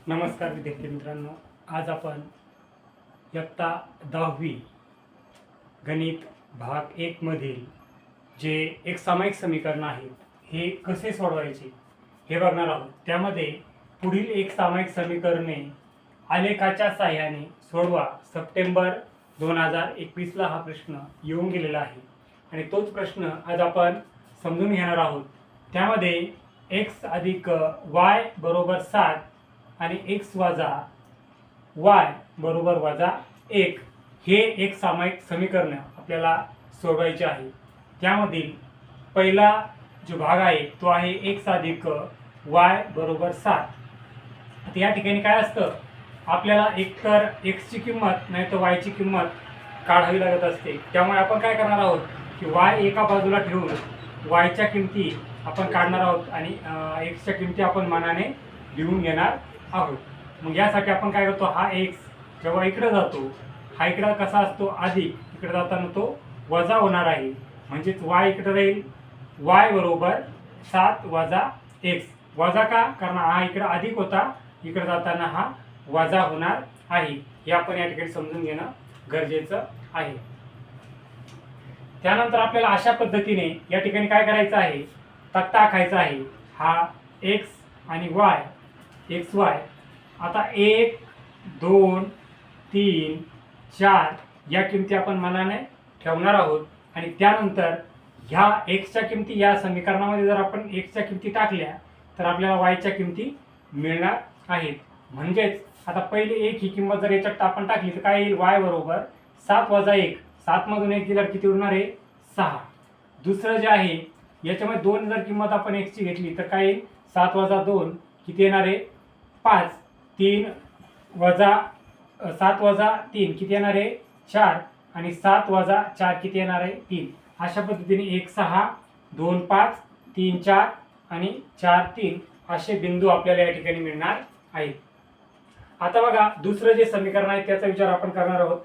नमस्कार विद्यार्थी मित्रांनो, आज आपण इयत्ता 10वी गणित भाग 1 मधील जे एक सामायिक समीकरण आहेत हे कसे सोडवायचे हे बघणार आहोत। त्यामध्ये पुढील एक सामायिक समीकरणे आलेखाच्या साहाय्याने सोडवा सप्टेंबर 2021 ला हा प्रश्न येऊन गेलेला आहे आणि तोच प्रश्न आज आपण समजून घेणार आहोत। त्यामध्ये x अधिक y बरोबर 7 आणि x वजा y बरोबर वजा 1 हे एक सामायिक समीकरण आपल्याला सोडवायचे आहे। त्यामधील पहिला जो भाग आहे तो आहे x अधिक y बरोबर 7। आता या ठिकाणी काय असतं, आपल्याला एकतर x ची किंमत नाही तर y ची किंमत काढावी लागत असते। त्यामुळे आपण काय करणार आहोत की y एका बाजूला ठेवून y च्या किमती आपण काढणार आहोत आणि x च्या किमती आपण मानाने लिहून घेणार आहोत। मग यासाठी आपण काय करतो, हा x जेव्हा इकडे जातो हा इकडे कसा असतो अधिक, इकडे जाताना तो वजा होणार आहे, म्हणजे y इकडे राहील y बरोबर 7 वजा x। वजा का, कारण हा इकडे अधिक होता, इकडे जाताना हा वजा होणार आहे। हे आपण या ठिकाणी समजून घेणं गरजेचं आहे। त्यानंतर आपल्याला अशा पद्धतीने या ठिकाणी काय करायचं आहे, तक्ता आखायचा आहे। हा x आणि y एक्स वाय आता 1 2 3 4 या किमती आपण मनाने ठेवणार आहोत आणि त्यानंतर ह्या x च्या किमती या समीकरणामध्ये जर आपण x च्या किमती टाकल्या तर आपल्याला y च्या किमती मिळणार आहेत। म्हणजेच आता पहिले 1 ही किंमत जर याच्यात आपण टाकली तर काय येईल, y बरोबर 7 वजा 1, 7 मधून 1 दिल्यावर किती उरणार आहे 6। दुसरं जे आहे याच्यामध्ये 2 जर किंमत आपण x ची घेतली तर काय येईल, 7 वजा 2 किती येणार आहे 5, 3 वजा 7 वजा 3 किती येणार आहे 4 आणि 7 वजा 4 किती येणार आहे 3। अशा पद्धतीने 1 6 2 5 3 4 आणि 4 3 असे बिंदू आपल्याला या ठिकाणी मिळणार आहेत। आता बघा दुसरं जे समीकरण आहे त्याचा विचार आपण करणार आहोत।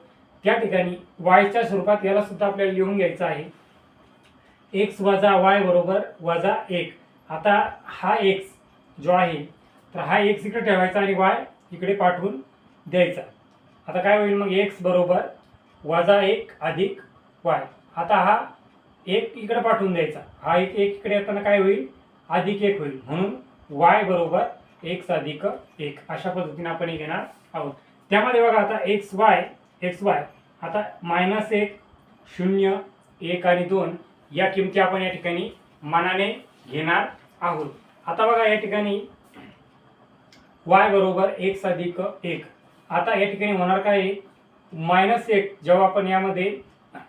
त्या ठिकाणी y च्या स्वरूपात याला सुद्धा आपल्याला लिहून घ्यायचं आहे, x वजा y बरोबर वजा 1। आता हा x जो आहे तर हा x इकडे ठेवायचा आणि y इकडे पाठवून द्यायचा। आता काय होईल मग, x बरोबर वजा 1 अधिक y। आता हा 1 इकडे पाठवून द्यायचा, हा 1 इकडे येताना काय होईल अधिक 1 होईल, म्हणून y बरोबर x अधिक 1 अशा पद्धतीने आपण हे घेणार आहोत। त्यामध्ये बघा आता x y आता -1 0 1 आणि 2 या किमती आपण या ठिकाणी मानाने घेणार आहोत। आता बघा या ठिकाणी y बरोबर x अधिक 1। आता या ठिकाणी होणार काय, -1 जेव्हा आपण यामध्ये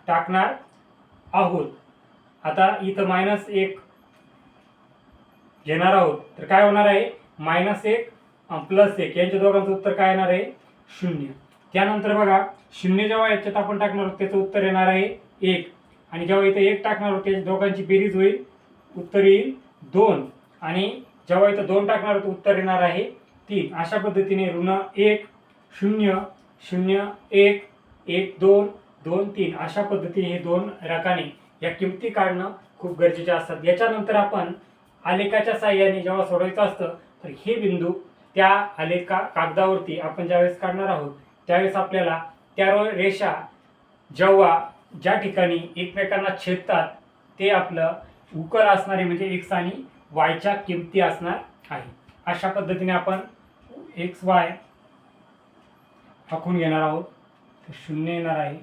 टाकणार आहोत, आता इथं -1 घेणार आहोत तर काय होणार आहे -1 + 1 यांच्या दोघांचं उत्तर काय येणार आहे 0। त्यानंतर बघा 0 जेव्हा याच्यात आपण टाकणार आहोत त्याचं उत्तर येणार आहे 1 आणि जेव्हा इथे 1 टाकणार आहोत त्याच्या दोघांची बेरीज होईल, उत्तर येईल 2 आणि जेव्हा इथं 2 टाकणार आहोत उत्तर येणार आहे 3। अशा पद्धतीने ऋण 1 0 0 1 1 2 2 3 अशा पद्धतीने हे 2 रकाने या किमती काढणं खूप गरजेचे असतात। याच्यानंतर आपण आलेखाच्या साहाय्याने जेव्हा सोडवायचं असतं तर हे बिंदू त्या आलेखा कागदावरती आपण ज्यावेळेस काढणार आहोत त्यावेळेस आपल्याला त्या रेषा जेव्हा ज्या ठिकाणी एकमेकांना छेदतात ते आपलं उकल असणारे म्हणजे x आणि y च्या किमती असणार आहे। अशा पद्धतीने आपण x y आखून घेणार आहोत, 0 येणार आहे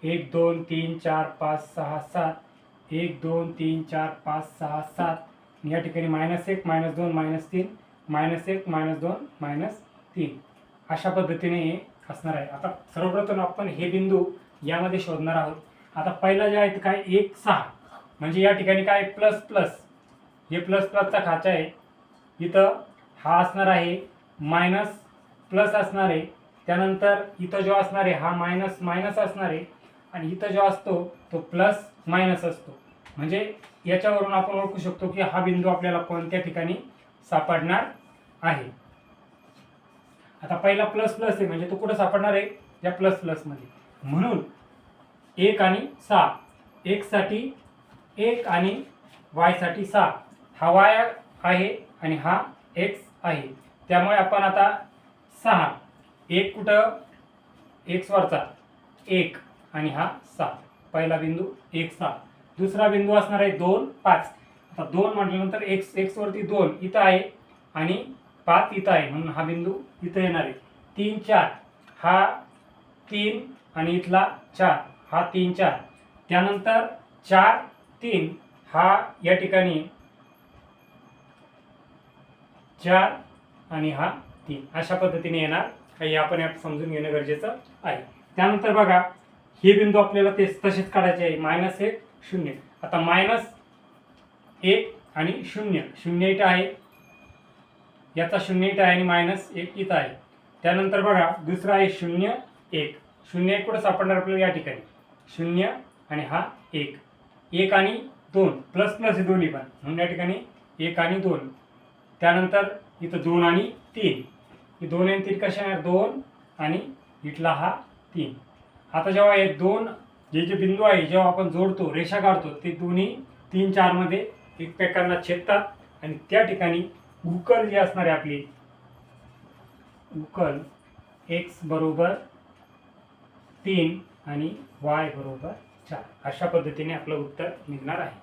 1 2 3 4 5 6 7 1 2 3 4 5 6 7 या ठिकाणी -1 -2 -3 -1 -2 -3 अशा पद्धतीने हे असणार आहे। आता सर्वप्रथम आपण हे बिंदू यामध्ये शोधणार आहोत। आता पहिला जे आहे काय 1 6 म्हणजे या ठिकाणी काय प्लस प्लस, हे प्लस प्लसचा खाचा आहे, इथं हा असणार आहे मायनस प्लस असणार आहे, त्यानंतर इथं जो असणार आहे हा मायनस मायनस असणार आहे आणि इथं जो असतो तो प्लस मायनस असतो। म्हणजे याच्यावरून आपण ओळखू शकतो की हा बिंदू आपल्याला कोणत्या ठिकाणी सापडणार आहे। आता पहिला प्लस प्लस आहे म्हणजे तो कुठे सापडणार आहे या प्लस प्लस मध्ये, म्हणून 1 आणि 6 x साठी 1 आणि y साठी 6 हा y आहे आणि हा x आहे। त्यामुळे आपण आता 6. एक कुठं एक्स वरचा 1 आणि हा 6. पहिला बिंदू 1 6. दुसरा बिंदू असणार आहे 2 5. आता 2 म्हटल्यानंतर एक्स वरती 2 इथं आहे आणि 5 इथं आहे, म्हणून हा बिंदू इथं येणार आहे. 3 4 हा 3 आणि इथला 4 हा 3 4. त्यानंतर 4 3 हा या ठिकाणी 4 आणि हा 3 अशा पद्धतीने येणार. हे आपण यात समजून घेणं गरजेचं आहे. त्यानंतर बघा हे बिंदू आपल्याला ते तसेच काढायचे आहे. -1 0. आता -1 आणि 0 0 इथं आहे, याचा 0 इथं आहे आणि -1 इथं आहे. त्यानंतर बघा दुसरा आहे 0 1. 0 1 कुठं सापडणार आपल्याला या ठिकाणी 0 आणि हा 1. 1 आणि 2 प्लस प्लस हे दोन्ही पण, म्हणून या ठिकाणी 1 आणि 2. त्यानंतर इथं 2 आणि 3. हे 2 आणि 3 कशा येणार 2 आणि इथला हा 3. आता जेव्हा हे दोन जे बिंदू आहे जेव्हा आपण जोडतो रेषा काढतो ते दोन्ही 3 4 मध्ये एकमेकांना छेदतात आणि त्या ठिकाणी उकल जी असणार आहे आपली उकल x बरोबर 3 आणि y बरोबर 4 अशा पद्धतीने आपलं उत्तर निघणार आहे.